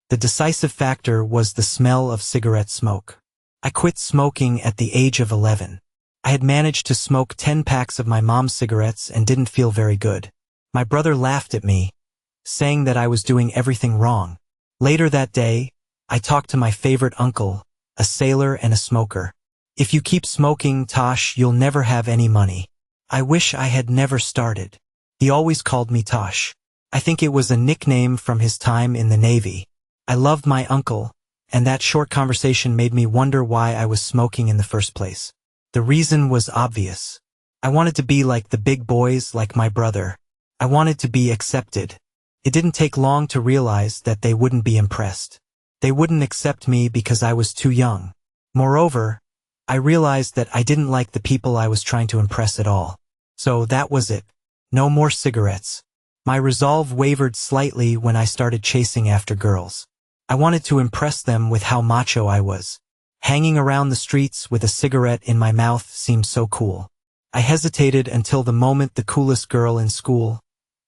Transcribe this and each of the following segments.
The decisive factor was the smell of cigarette smoke. I quit smoking at the age of 11. I had managed to smoke 10 packs of my mom's cigarettes and didn't feel very good. My brother laughed at me, saying that I was doing everything wrong. Later that day, I talked to my favorite uncle, a sailor and a smoker. "If you keep smoking, Tosh, you'll never have any money." I wish I had never started. He always called me Tosh. I think it was a nickname from his time in the Navy. I loved my uncle, and that short conversation made me wonder why I was smoking in the first place. The reason was obvious. I wanted to be like the big boys, like my brother. I wanted to be accepted. It didn't take long to realize that they wouldn't be impressed. They wouldn't accept me because I was too young. Moreover, I realized that I didn't like the people I was trying to impress at all. So that was it. No more cigarettes. My resolve wavered slightly when I started chasing after girls. I wanted to impress them with how macho I was. Hanging around the streets with a cigarette in my mouth seemed so cool. I hesitated until the moment the coolest girl in school,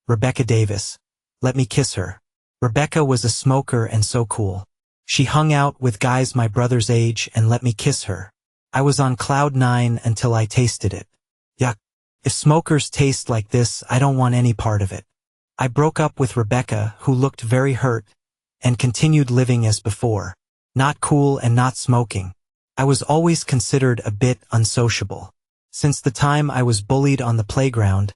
Rebecca Davis, let me kiss her. Rebecca was a smoker and so cool. She hung out with guys my brother's age and let me kiss her. I was on cloud 9 until I tasted it. Yuck. If smokers taste like this, I don't want any part of it. I broke up with Rebecca, who looked very hurt, and continued living as before. Not cool and not smoking. I was always considered a bit unsociable. Since the time I was bullied on the playground,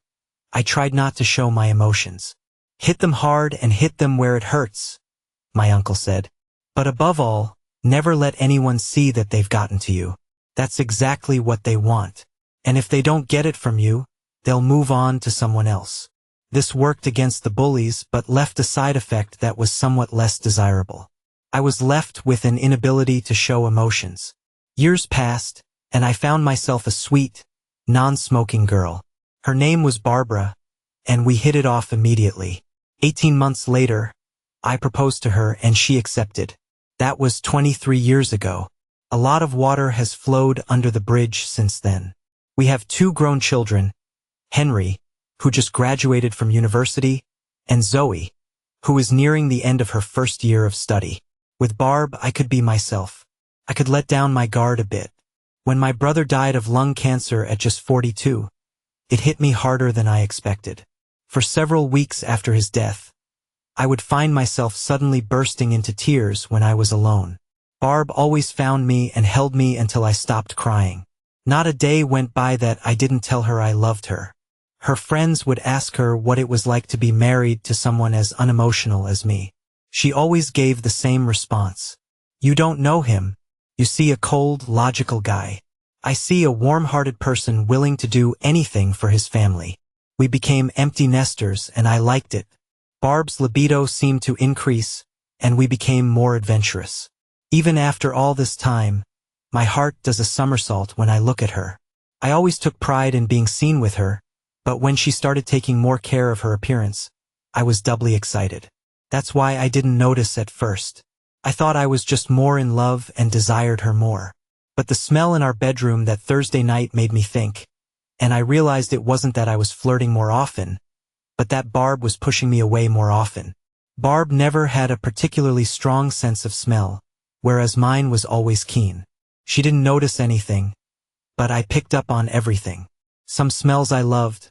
I tried not to show my emotions. "Hit them hard and hit them where it hurts," my uncle said. "But above all, never let anyone see that they've gotten to you. That's exactly what they want. And if they don't get it from you, they'll move on to someone else." This worked against the bullies but left a side effect that was somewhat less desirable. I was left with an inability to show emotions. Years passed, and I found myself a sweet, non-smoking girl. Her name was Barbara, and we hit it off immediately. 18 months later, I proposed to her and she accepted. That was 23 years ago. A lot of water has flowed under the bridge since then. We have 2 grown children, Henry, who just graduated from university, and Zoe, who is nearing the end of her first year of study. With Barb, I could be myself. I could let down my guard a bit. When my brother died of lung cancer at just 42, it hit me harder than I expected. For several weeks after his death, I would find myself suddenly bursting into tears when I was alone. Barb always found me and held me until I stopped crying. Not a day went by that I didn't tell her I loved her. Her friends would ask her what it was like to be married to someone as unemotional as me. She always gave the same response. "You don't know him. You see a cold, logical guy. I see a warm-hearted person willing to do anything for his family." We became empty nesters and I liked it. Barb's libido seemed to increase, and we became more adventurous. Even after all this time, my heart does a somersault when I look at her. I always took pride in being seen with her, but when she started taking more care of her appearance, I was doubly excited. That's why I didn't notice at first. I thought I was just more in love and desired her more. But the smell in our bedroom that Thursday night made me think, and I realized it wasn't that I was flirting more often, but that Barb was pushing me away more often. Barb never had a particularly strong sense of smell, whereas mine was always keen. She didn't notice anything, but I picked up on everything. Some smells I loved,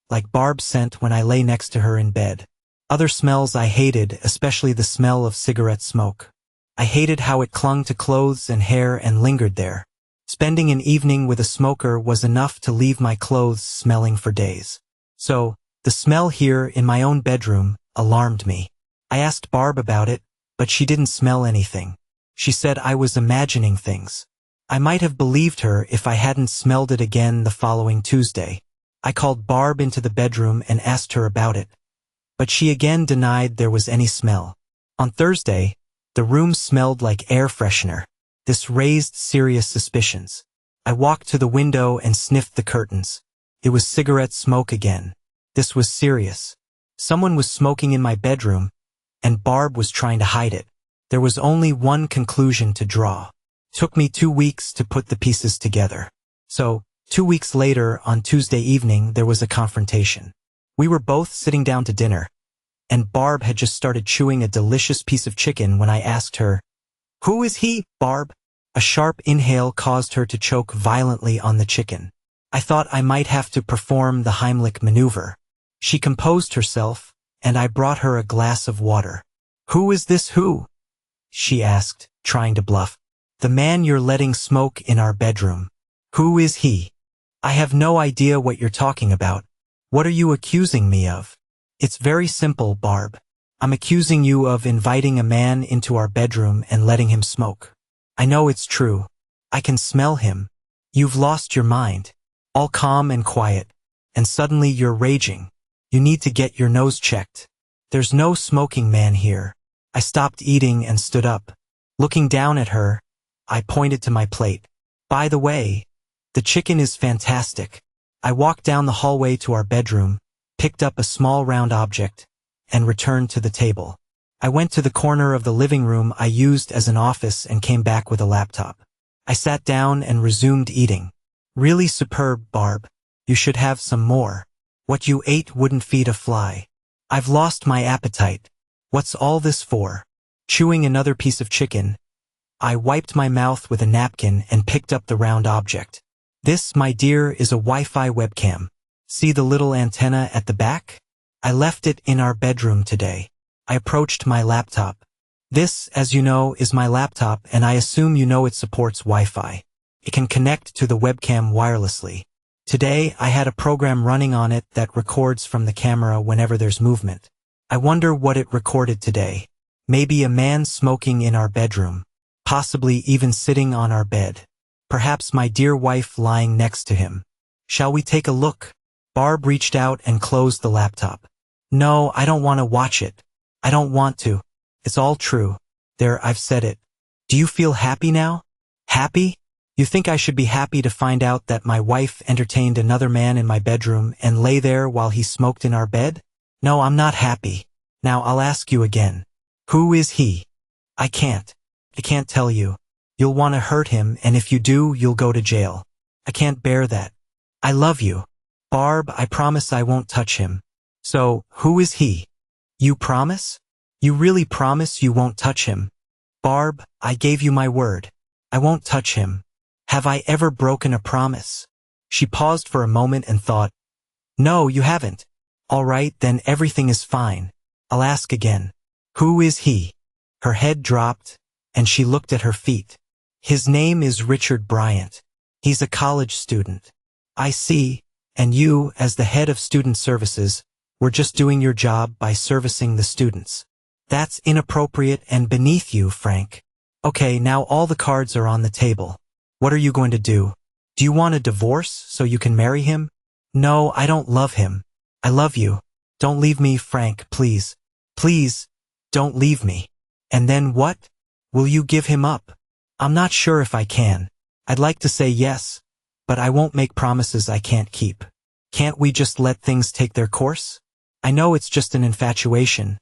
like Barb's scent when I lay next to her in bed. Other smells I hated, especially the smell of cigarette smoke. I hated how it clung to clothes and hair and lingered there. Spending an evening with a smoker was enough to leave my clothes smelling for days. So, the smell here in my own bedroom alarmed me. I asked Barb about it, but she didn't smell anything. She said I was imagining things. I might have believed her if I hadn't smelled it again the following Tuesday. I called Barb into the bedroom and asked her about it, but she again denied there was any smell. On Thursday, the room smelled like air freshener. This raised serious suspicions. I walked to the window and sniffed the curtains. It was cigarette smoke again. This was serious. Someone was smoking in my bedroom, and Barb was trying to hide it. There was only one conclusion to draw. Took me 2 weeks to put the pieces together. So, 2 weeks later, on Tuesday evening, there was a confrontation. We were both sitting down to dinner. and Barb had just started chewing a delicious piece of chicken when I asked her, "Who is he, Barb?" A sharp inhale caused her to choke violently on the chicken. I thought I might have to perform the Heimlich maneuver. She composed herself, and I brought her a glass of water. "Who is this who?" she asked, trying to bluff. "The man you're letting smoke in our bedroom." "Who is he?" "I have no idea what you're talking about. What are you accusing me of?" "It's very simple, Barb. I'm accusing you of inviting a man into our bedroom and letting him smoke. I know it's true. I can smell him. You've lost your mind. All calm and quiet. And suddenly you're raging. You need to get your nose checked. There's no smoking man here." I stopped eating and stood up. Looking down at her, I pointed to my plate. "By the way, the chicken is fantastic." I walked down the hallway to our bedroom, picked up a small round object, and returned to the table. I went to the corner of the living room I used as an office and came back with a laptop. I sat down and resumed eating. "Really superb, Barb. You should have some more. What you ate wouldn't feed a fly." "I've lost my appetite. What's all this for?" Chewing another piece of chicken, I wiped my mouth with a napkin and picked up the round object. "This, my dear, is a Wi-Fi webcam. See the little antenna at the back? I left it in our bedroom today." I approached my laptop. "This, as you know, is my laptop, and I assume you know it supports Wi-Fi. It can connect to the webcam wirelessly. Today, I had a program running on it that records from the camera whenever there's movement. I wonder what it recorded today. Maybe a man smoking in our bedroom. Possibly even sitting on our bed. Perhaps my dear wife lying next to him. Shall we take a look?" Barb reached out and closed the laptop. "No, I don't want to watch it. I don't want to. It's all true. There, I've said it. Do you feel happy now?" "Happy? You think I should be happy to find out that my wife entertained another man in my bedroom and lay there while he smoked in our bed? No, I'm not happy. Now I'll ask you again. Who is he?" I can't tell you. You'll want to hurt him, and if you do, you'll go to jail. I can't bear that. I love you. Barb, I promise I won't touch him." "So, who is he?" "You promise? You really promise you won't touch him?" "Barb, I gave you my word. I won't touch him. Have I ever broken a promise?" She paused for a moment and thought, "No, you haven't." "All right, then everything is fine. I'll ask again. Who is he?" Her head dropped, and she looked at her feet. "His name is Richard Bryant. He's a college student." "I see, and you, as the head of student services, were just doing your job by servicing the students. That's inappropriate and beneath you, Frank. Okay, now all the cards are on the table. What are you going to do? Do you want a divorce so you can marry him?" "No, I don't love him. I love you. Don't leave me, Frank, please. Please, don't leave me." "And then what? Will you give him up?" "I'm not sure if I can. I'd like to say yes, but I won't make promises I can't keep. Can't we just let things take their course? I know it's just an infatuation,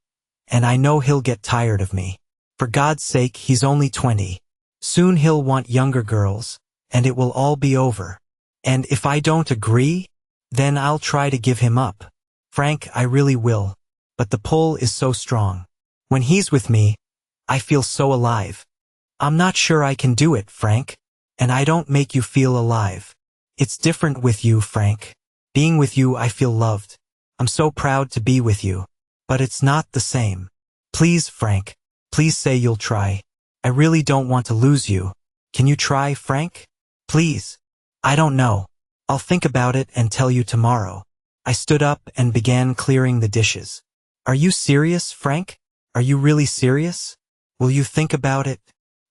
and I know he'll get tired of me. For God's sake, he's only 20. Soon he'll want younger girls, and it will all be over. And if I don't agree, then I'll try to give him up. Frank, I really will. But the pull is so strong. When he's with me, I feel so alive. I'm not sure I can do it, Frank. And I don't make you feel alive. It's different with you, Frank. Being with you, I feel loved. I'm so proud to be with you. But it's not the same. Please, Frank. Please say you'll try. I really don't want to lose you. Can you try, Frank? Please. I don't know. I'll think about it and tell you tomorrow. I stood up and began clearing the dishes. Are you serious, Frank? Are you really serious? Will you think about it?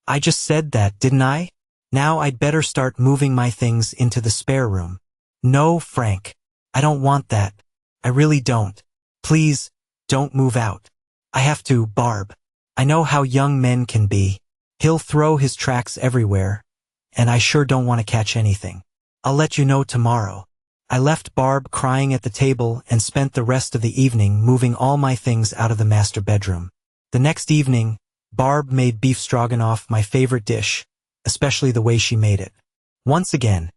I just said that, didn't I? Now I'd better start moving my things into the spare room. No, Frank. I don't want that. I really don't. Please, don't move out. I have to, Barb. I know how young men can be. He'll throw his tracks everywhere, and I sure don't want to catch anything. I'll let you know tomorrow. I left Barb crying at the table and spent the rest of the evening moving all my things out of the master bedroom. The next evening, Barb made beef stroganoff my favorite dish, especially the way she made it. Once again,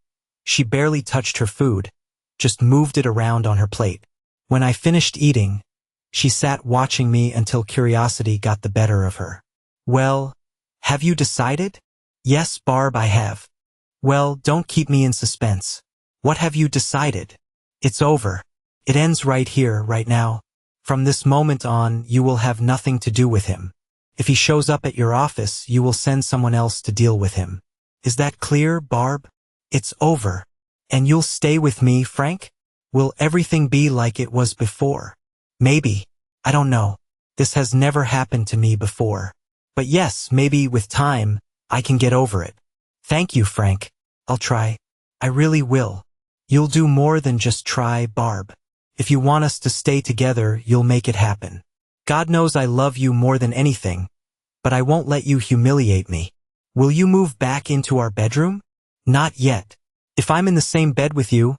she barely touched her food, just moved it around on her plate. When I finished eating, She sat watching me until curiosity got the better of her. Well, have you decided? Yes, Barb, I have. Well, don't keep me in suspense. What have you decided? It's over. It ends right here, right now. From this moment on, you will have nothing to do with him. If he shows up at your office, you will send someone else to deal with him. Is that clear, Barb? It's over. And you'll stay with me, Frank? Will everything be like it was before? Maybe. I don't know. This has never happened to me before. But yes, maybe with time, I can get over it. Thank you, Frank. I'll try. I really will. You'll do more than just try, Barb. If you want us to stay together, you'll make it happen. God knows I love you more than anything, but I won't let you humiliate me. Will you move back into our bedroom? Not yet. If I'm in the same bed with you,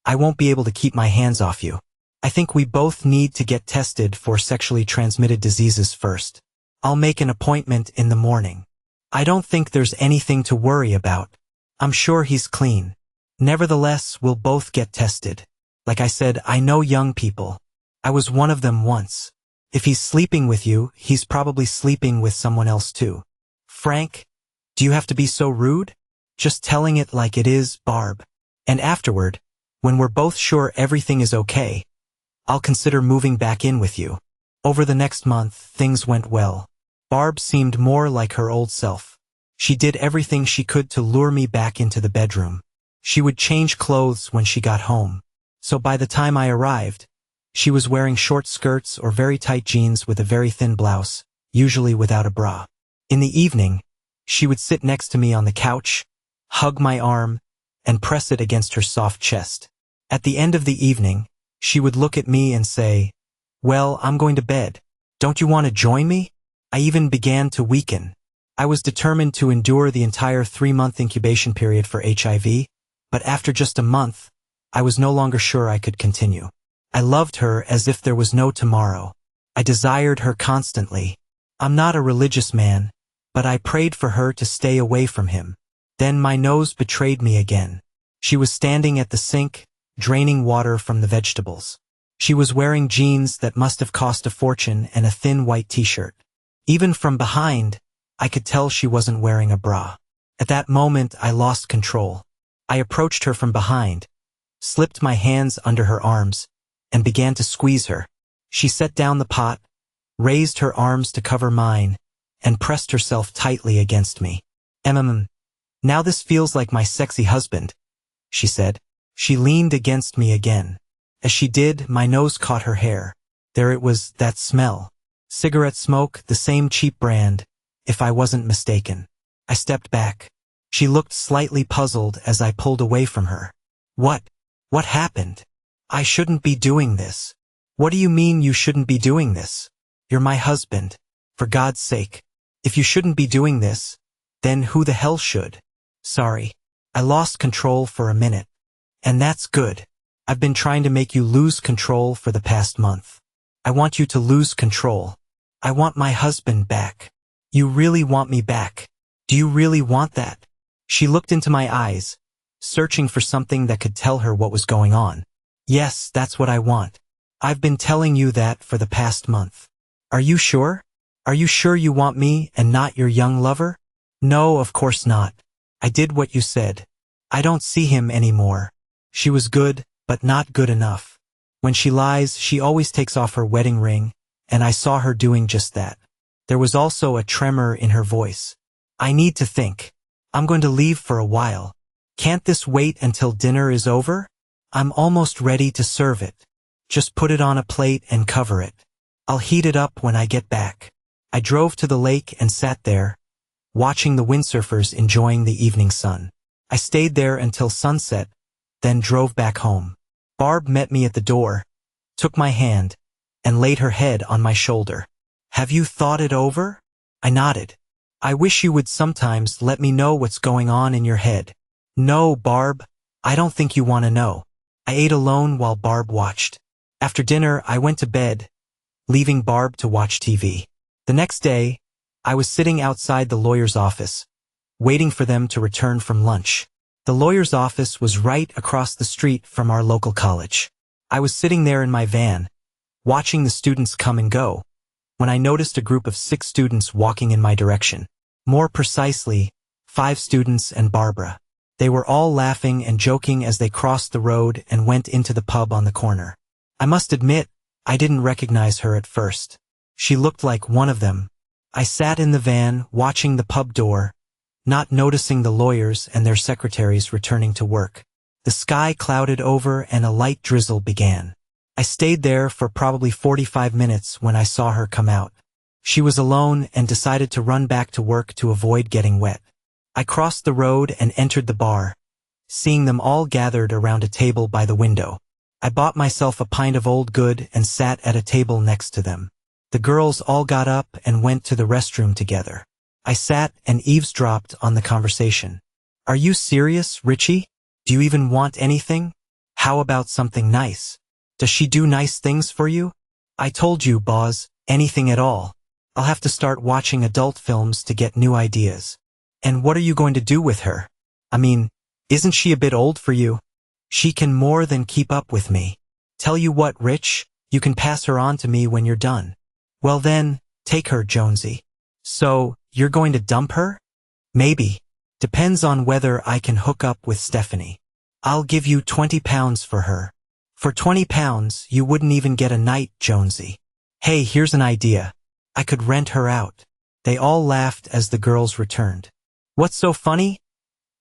I won't be able to keep my hands off you. I think we both need to get tested for sexually transmitted diseases first. I'll make an appointment in the morning. I don't think there's anything to worry about. I'm sure he's clean. Nevertheless, we'll both get tested. Like I said, I know young people. I was one of them once. If he's sleeping with you, he's probably sleeping with someone else too. Frank, do you have to be so rude? Just telling it like it is, Barb. And afterward, when we're both sure everything is okay, I'll consider moving back in with you. Over the next month, things went well. Barb seemed more like her old self. She did everything she could to lure me back into the bedroom. She would change clothes when she got home. So by the time I arrived, she was wearing short skirts or very tight jeans with a very thin blouse, usually without a bra. In the evening, she would sit next to me on the couch, hug my arm, and press it against her soft chest. At the end of the evening, she would look at me and say, "Well, I'm going to bed. Don't you want to join me?" I even began to weaken. I was determined to endure the entire 3-month incubation period for HIV, but after just a month, I was no longer sure I could continue. I loved her as if there was no tomorrow. I desired her constantly. I'm not a religious man, but I prayed for her to stay away from him. Then my nose betrayed me again. She was standing at the sink, draining water from the vegetables. She was wearing jeans that must have cost a fortune and a thin white t-shirt. Even from behind, I could tell she wasn't wearing a bra. At that moment, I lost control. I approached her from behind, slipped my hands under her arms, and began to squeeze her. She set down the pot, raised her arms to cover mine, and pressed herself tightly against me. Now this feels like my sexy husband," she said. She leaned against me again. As she did, my nose caught her hair. There it was, that smell. Cigarette smoke, the same cheap brand, if I wasn't mistaken. I stepped back. She looked slightly puzzled as I pulled away from her. What happened? I shouldn't be doing this. What do you mean you shouldn't be doing this? You're my husband. For God's sake. If you shouldn't be doing this, then who the hell should? Sorry. I lost control for a minute. And that's good. I've been trying to make you lose control for the past month. I want you to lose control. I want my husband back. You really want me back? Do you really want that? She looked into my eyes, searching for something that could tell her what was going on. Yes, that's what I want. I've been telling you that for the past month. Are you sure? Are you sure you want me and not your young lover? No, of course not. I did what you said. I don't see him anymore. She was good, but not good enough. When she lies, she always takes off her wedding ring, and I saw her doing just that. There was also a tremor in her voice. I need to think. I'm going to leave for a while. Can't this wait until dinner is over? I'm almost ready to serve it. Just put it on a plate and cover it. I'll heat it up when I get back. I drove to the lake and sat there, watching the windsurfers enjoying the evening sun. I stayed there until sunset, then drove back home. Barb met me at the door, took my hand, and laid her head on my shoulder. Have you thought it over? I nodded. I wish you would sometimes let me know what's going on in your head. No, Barb, I don't think you want to know. I ate alone while Barb watched. After dinner, I went to bed, leaving Barb to watch TV. The next day, I was sitting outside the lawyer's office, waiting for them to return from lunch. The lawyer's office was right across the street from our local college. I was sitting there in my van, watching the students come and go, when I noticed a group of 6 students walking in my direction. More precisely, 5 students and Barbara. They were all laughing and joking as they crossed the road and went into the pub on the corner. I must admit, I didn't recognize her at first. She looked like one of them. I sat in the van, watching the pub door, not noticing the lawyers and their secretaries returning to work. The sky clouded over and a light drizzle began. I stayed there for probably 45 minutes when I saw her come out. She was alone and decided to run back to work to avoid getting wet. I crossed the road and entered the bar, seeing them all gathered around a table by the window. I bought myself a pint of Old Good and sat at a table next to them. The girls all got up and went to the restroom together. I sat and eavesdropped on the conversation. "Are you serious, Richie? Do you even want anything? How about something nice? Does she do nice things for you?" "I told you, boss, anything at all. I'll have to start watching adult films to get new ideas." "And what are you going to do with her? I mean, isn't she a bit old for you?" "She can more than keep up with me. Tell you what, Rich, you can pass her on to me when you're done." "Well then, take her, Jonesy." "So, you're going to dump her?" "Maybe. Depends on whether I can hook up with Stephanie. I'll give you £20 for her." "For £20, you wouldn't even get a night, Jonesy." "Hey, here's an idea. I could rent her out." They all laughed as the girls returned. "What's so funny?"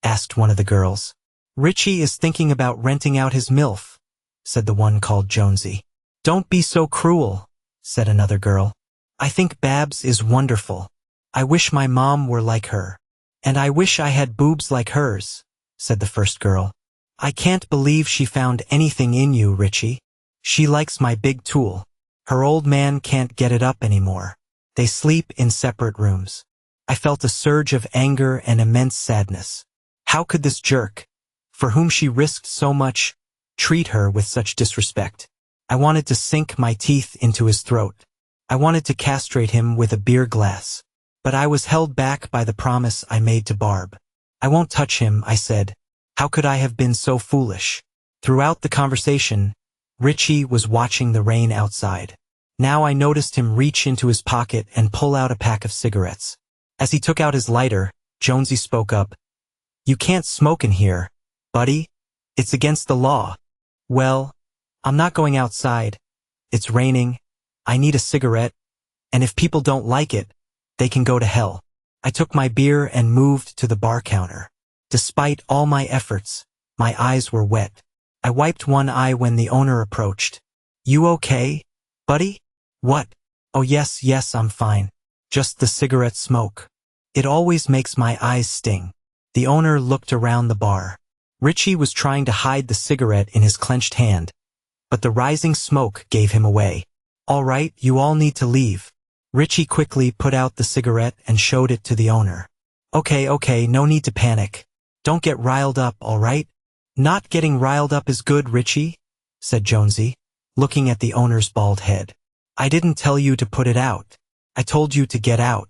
asked one of the girls. "Richie is thinking about renting out his MILF," said the one called Jonesy. "Don't be so cruel," said another girl. "I think Babs is wonderful. I wish my mom were like her." "And I wish I had boobs like hers," said the first girl. "I can't believe she found anything in you, Richie. She likes my big tool. Her old man can't get it up anymore. They sleep in separate rooms." I felt a surge of anger and immense sadness. How could this jerk, for whom she risked so much, treat her with such disrespect? I wanted to sink my teeth into his throat. I wanted to castrate him with a beer glass. But I was held back by the promise I made to Barb. "I won't touch him," I said. How could I have been so foolish? Throughout the conversation, Richie was watching the rain outside. Now I noticed him reach into his pocket and pull out a pack of cigarettes. As he took out his lighter, Jonesy spoke up. "You can't smoke in here, buddy. It's against the law." "Well, I'm not going outside. It's raining. I need a cigarette. And if people don't like it, they can go to hell." I took my beer and moved to the bar counter. Despite all my efforts, my eyes were wet. I wiped one eye when the owner approached. "You okay, buddy?" "What? Oh yes, I'm fine. Just the cigarette smoke. It always makes my eyes sting." The owner looked around the bar. Richie was trying to hide the cigarette in his clenched hand, but the rising smoke gave him away. "All right, you all need to leave." Richie quickly put out the cigarette and showed it to the owner. Okay, no need to panic. Don't get riled up, all right?" "Not getting riled up is good, Richie," said Jonesy, looking at the owner's bald head. "I didn't tell you to put it out. I told you to get out.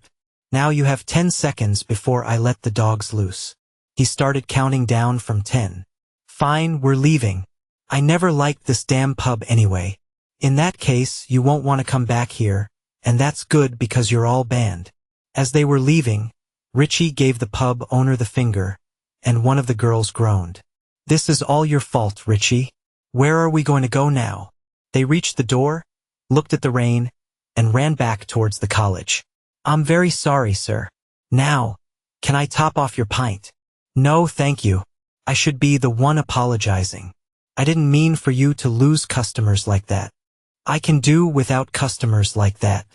Now you have 10 seconds before I let the dogs loose." He started counting down from 10. "Fine, we're leaving. I never liked this damn pub anyway. In that case, you won't want to come back here, and that's good because you're all banned." As they were leaving, Richie gave the pub owner the finger, and one of the girls groaned. "This is all your fault, Richie. Where are we going to go now?" They reached the door, looked at the rain, and ran back towards the college. "I'm very sorry, sir. Now, can I top off your pint?" "No, thank you. I should be the one apologizing. I didn't mean for you to lose customers like that. I can do without customers like that.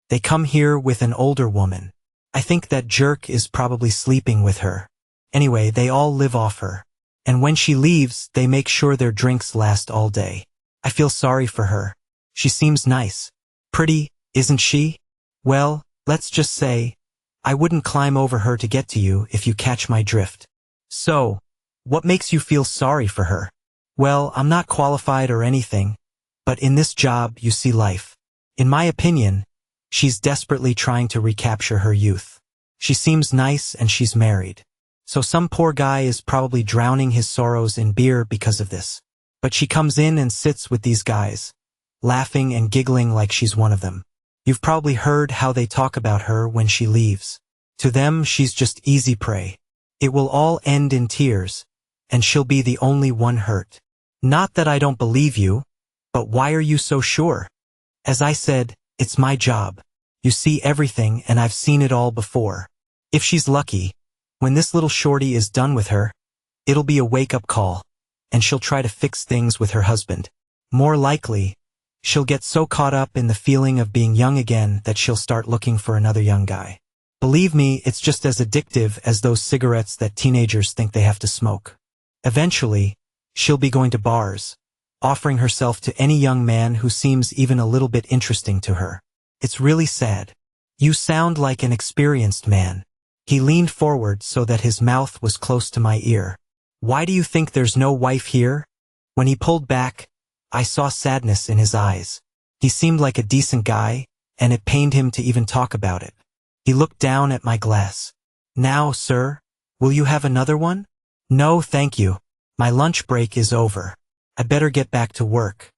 They come here with an older woman. I think that jerk is probably sleeping with her. Anyway, they all live off her. And when she leaves, they make sure their drinks last all day. I feel sorry for her. She seems nice. Pretty, isn't she? Well, let's just say, I wouldn't climb over her to get to you if you catch my drift." "So, what makes you feel sorry for her?" "Well, I'm not qualified or anything, but in this job you see life. In my opinion, she's desperately trying to recapture her youth. She seems nice and she's married. So some poor guy is probably drowning his sorrows in beer because of this. But she comes in and sits with these guys, laughing and giggling like she's one of them. You've probably heard how they talk about her when she leaves. To them, she's just easy prey. It will all end in tears, and she'll be the only one hurt. Not that I don't believe you, but why are you so sure? As I said, it's my job. You see everything, and I've seen it all before. If she's lucky, when this little shorty is done with her, it'll be a wake-up call, and she'll try to fix things with her husband. More likely, she'll get so caught up in the feeling of being young again that she'll start looking for another young guy. Believe me, it's just as addictive as those cigarettes that teenagers think they have to smoke. Eventually, she'll be going to bars, offering herself to any young man who seems even a little bit interesting to her. It's really sad. You sound like an experienced man. He leaned forward so that his mouth was close to my ear. Why do you think there's no wife here? When he pulled back, I saw sadness in his eyes. He seemed like a decent guy, and it pained him to even talk about it. He looked down at my glass. Now, sir, will you have another one? No, thank you. My lunch break is over. I better get back to work.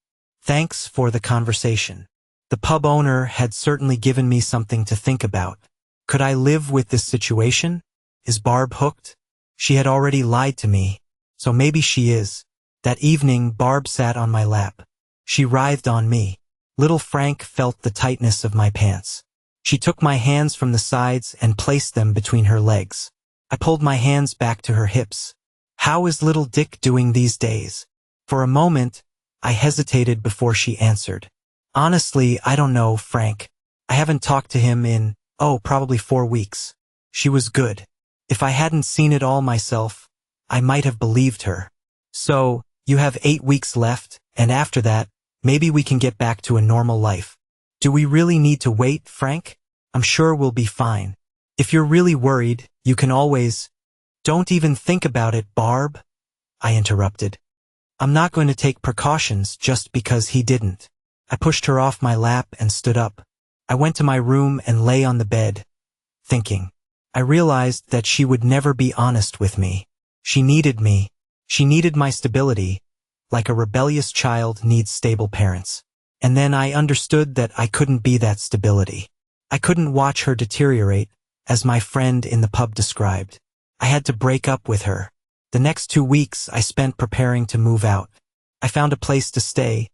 Thanks for the conversation. The pub owner had certainly given me something to think about. Could I live with this situation? Is Barb hooked? She had already lied to me, so maybe she is. That evening, Barb sat on my lap. She writhed on me. Little Frank felt the tightness of my pants. She took my hands from the sides and placed them between her legs. I pulled my hands back to her hips. How is little Dick doing these days? For a moment, I hesitated before she answered. Honestly, I don't know, Frank. I haven't talked to him in, probably 4 weeks. She was good. If I hadn't seen it all myself, I might have believed her. So, you have 8 weeks left, and after that, maybe we can get back to a normal life. Do we really need to wait, Frank? I'm sure we'll be fine. If you're really worried, you can always— Don't even think about it, Barb, I interrupted. I'm not going to take precautions just because he didn't. I pushed her off my lap and stood up. I went to my room and lay on the bed, thinking. I realized that she would never be honest with me. She needed me. She needed my stability, like a rebellious child needs stable parents. And then I understood that I couldn't be that stability. I couldn't watch her deteriorate, as my friend in the pub described. I had to break up with her. The next 2 weeks I spent preparing to move out. I found a place to stay,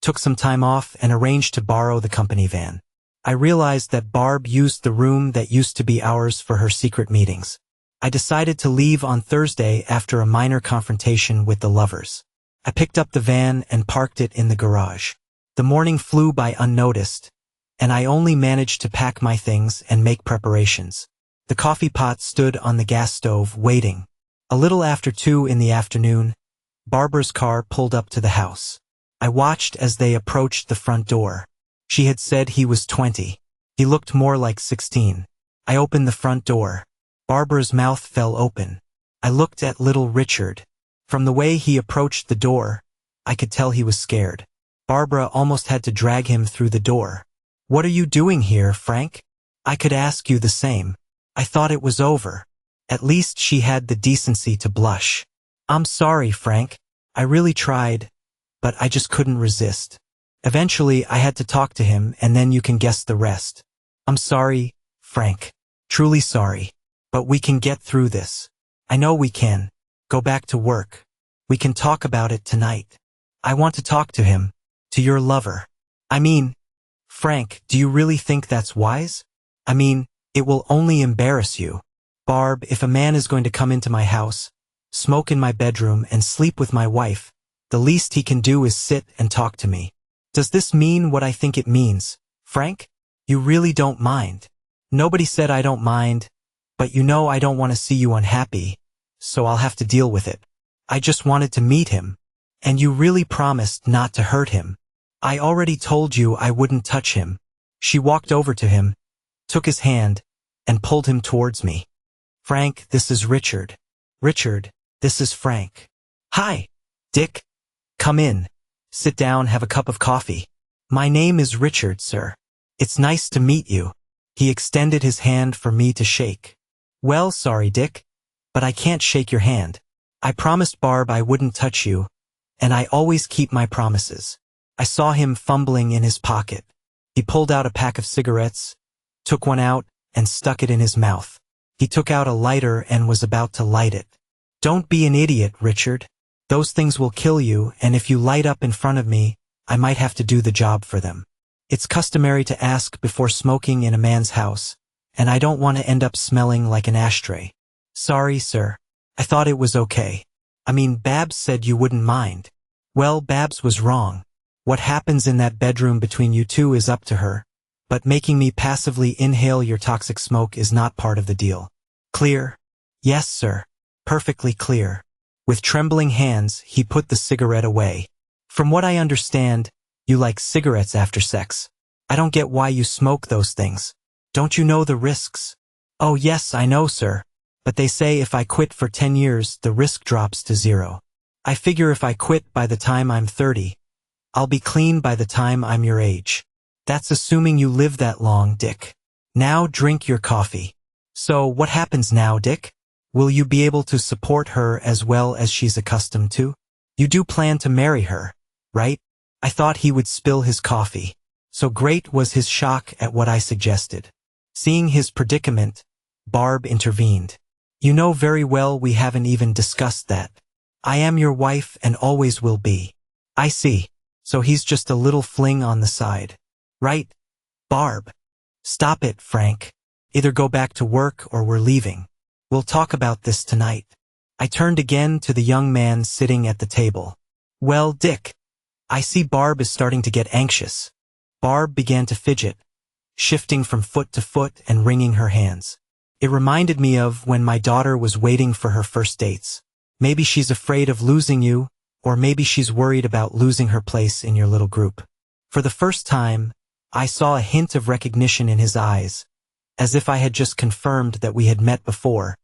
took some time off, and arranged to borrow the company van. I realized that Barb used the room that used to be ours for her secret meetings. I decided to leave on Thursday after a minor confrontation with the lovers. I picked up the van and parked it in the garage. The morning flew by unnoticed, and I only managed to pack my things and make preparations. The coffee pot stood on the gas stove, waiting. A little after 2 in the afternoon, Barbara's car pulled up to the house. I watched as they approached the front door. She had said he was 20. He looked more like 16. I opened the front door. Barbara's mouth fell open. I looked at little Richard. From the way he approached the door, I could tell he was scared. Barbara almost had to drag him through the door. What are you doing here, Frank? I could ask you the same. I thought it was over. At least she had the decency to blush. I'm sorry, Frank. I really tried, but I just couldn't resist. Eventually, I had to talk to him, and then you can guess the rest. I'm sorry, Frank. Truly sorry. But we can get through this. I know we can. Go back to work. We can talk about it tonight. I want to talk to him. To your lover. I mean, Frank, do you really think that's wise? I mean, it will only embarrass you. Barb, if a man is going to come into my house, smoke in my bedroom, and sleep with my wife, the least he can do is sit and talk to me. Does this mean what I think it means, Frank? You really don't mind. Nobody said I don't mind, but you know I don't want to see you unhappy, so I'll have to deal with it. I just wanted to meet him, and you really promised not to hurt him. I already told you I wouldn't touch him. She walked over to him, took his hand, and pulled him towards me. Frank, this is Richard. Richard, this is Frank. Hi, Dick. Come in. Sit down, have a cup of coffee. My name is Richard, sir. It's nice to meet you. He extended his hand for me to shake. Well, sorry, Dick, but I can't shake your hand. I promised Barb I wouldn't touch you, and I always keep my promises. I saw him fumbling in his pocket. He pulled out a pack of cigarettes, took one out, and stuck it in his mouth. He took out a lighter and was about to light it. "Don't be an idiot, Richard. Those things will kill you, and if you light up in front of me, I might have to do the job for them. It's customary to ask before smoking in a man's house, and I don't want to end up smelling like an ashtray." "Sorry, sir. I thought it was okay. I mean, Babs said you wouldn't mind." Well, Babs was wrong. What happens in that bedroom between you two is up to her, but making me passively inhale your toxic smoke is not part of the deal. Clear? "Yes, sir. Perfectly clear." With trembling hands, he put the cigarette away. "From what I understand, you like cigarettes after sex. I don't get why you smoke those things. Don't you know the risks?" "Oh yes, I know, sir. But they say if I quit for 10 years, the risk drops to 0. I figure if I quit by the time I'm 30, I'll be clean by the time I'm your age. That's assuming you live that long, Dick. Now drink your coffee." "So what happens now, Dick? Will you be able to support her as well as she's accustomed to? You do plan to marry her, right?" I thought he would spill his coffee. So great was his shock at what I suggested. Seeing his predicament, Barb intervened. "You know very well we haven't even discussed that. I am your wife and always will be." "I see. So he's just a little fling on the side. Right? Barb." "Stop it, Frank. Either go back to work or we're leaving. We'll talk about this tonight." I turned again to the young man sitting at the table. "Well, Dick, I see Barb is starting to get anxious." Barb began to fidget, shifting from foot to foot and wringing her hands. It reminded me of when my daughter was waiting for her first dates. Maybe she's afraid of losing you, or maybe she's worried about losing her place in your little group. For the first time, I saw a hint of recognition in his eyes, as if I had just confirmed that we had met before,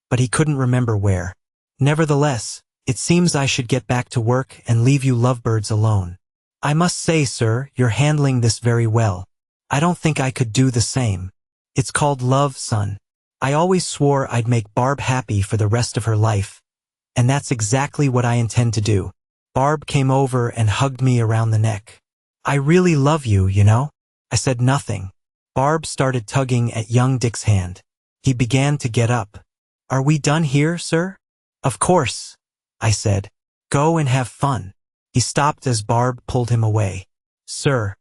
but he couldn't remember where. "Nevertheless, it seems I should get back to work and leave you lovebirds alone. I must say, sir, you're handling this very well. I don't think I could do the same. It's called love, son. I always swore I'd make Barb happy for the rest of her life, and that's exactly what I intend to do." Barb came over and hugged me around the neck. "I really love you, you know." I said nothing. Barb started tugging at young Dick's hand. He began to get up. "Are we done here, sir?" "Of course," I said. "Go and have fun." He stopped as Barb pulled him away. "Sir,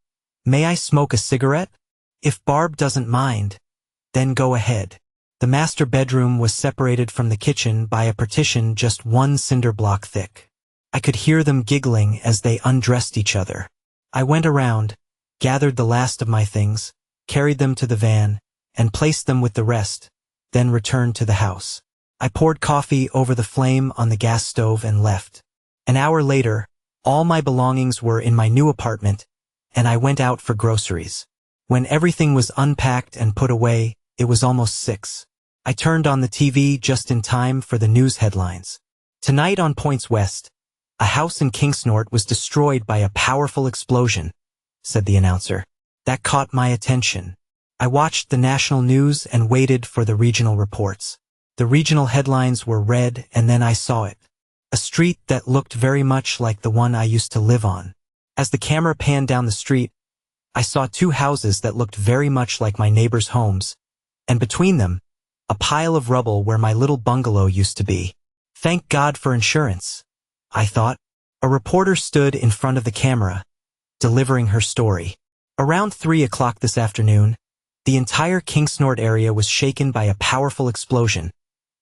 may I smoke a cigarette?" "If Barb doesn't mind, then go ahead." The master bedroom was separated from the kitchen by a partition just 1 cinder block thick. I could hear them giggling as they undressed each other. I went around, gathered the last of my things, carried them to the van, and placed them with the rest, then returned to the house. I poured coffee over the flame on the gas stove and left. An hour later, all my belongings were in my new apartment, and I went out for groceries. When everything was unpacked and put away, it was almost 6. I turned on the TV just in time for the news headlines. "Tonight on Points West, a house in Kingsnort was destroyed by a powerful explosion," said the announcer. That caught my attention. I watched the national news and waited for the regional reports. The regional headlines were read, and then I saw it. A street that looked very much like the one I used to live on. As the camera panned down the street, I saw 2 houses that looked very much like my neighbors' homes, and between them, a pile of rubble where my little bungalow used to be. Thank God for insurance, I thought. A reporter stood in front of the camera, delivering her story. Around 3 o'clock this afternoon, the entire Kingsnort area was shaken by a powerful explosion,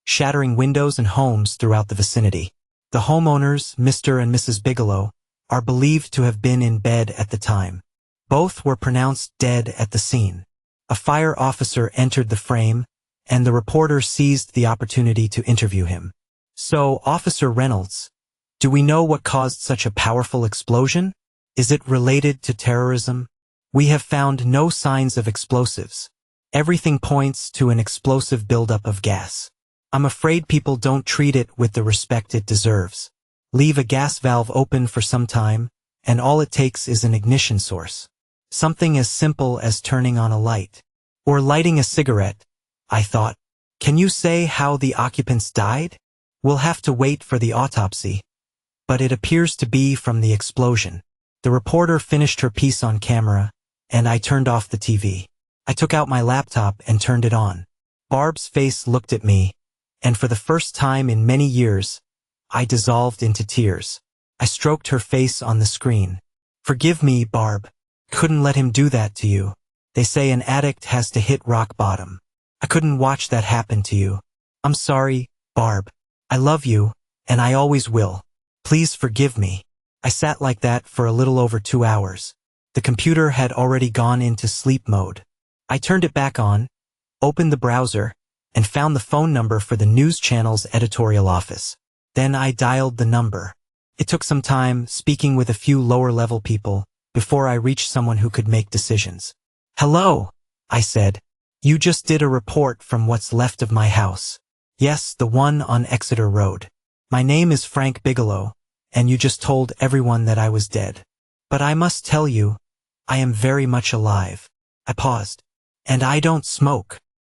shattering windows and homes throughout the vicinity. The homeowners, Mr. and Mrs. Bigelow, are believed to have been in bed at the time. Both were pronounced dead at the scene. A fire officer entered the frame, and the reporter seized the opportunity to interview him. "So, Officer Reynolds, do we know what caused such a powerful explosion? Is it related to terrorism?" "We have found no signs of explosives. Everything points to an explosive buildup of gas. I'm afraid people don't treat it with the respect it deserves. Leave a gas valve open for some time, and all it takes is an ignition source. Something as simple as turning on a light. Or lighting a cigarette," I thought. "Can you say how the occupants died?" "We'll have to wait for the autopsy, but it appears to be from the explosion." The reporter finished her piece on camera, and I turned off the TV. I took out my laptop and turned it on. Barb's face looked at me, and for the first time in many years, I dissolved into tears. I stroked her face on the screen. "Forgive me, Barb. Couldn't let him do that to you. They say an addict has to hit rock bottom. I couldn't watch that happen to you. I'm sorry, Barb. I love you, and I always will. Please forgive me." I sat like that for a little over 2 hours. The computer had already gone into sleep mode. I turned it back on, opened the browser, and found the phone number for the news channel's editorial office. Then I dialed the number. It took some time, speaking with a few lower-level people, before I reached someone who could make decisions. "Hello," I said. "You just did a report from what's left of my house." "Yes, the one on Exeter Road. My name is Frank Bigelow, and you just told everyone that I was dead. But I must tell you, I am very much alive." I paused. "And I don't smoke."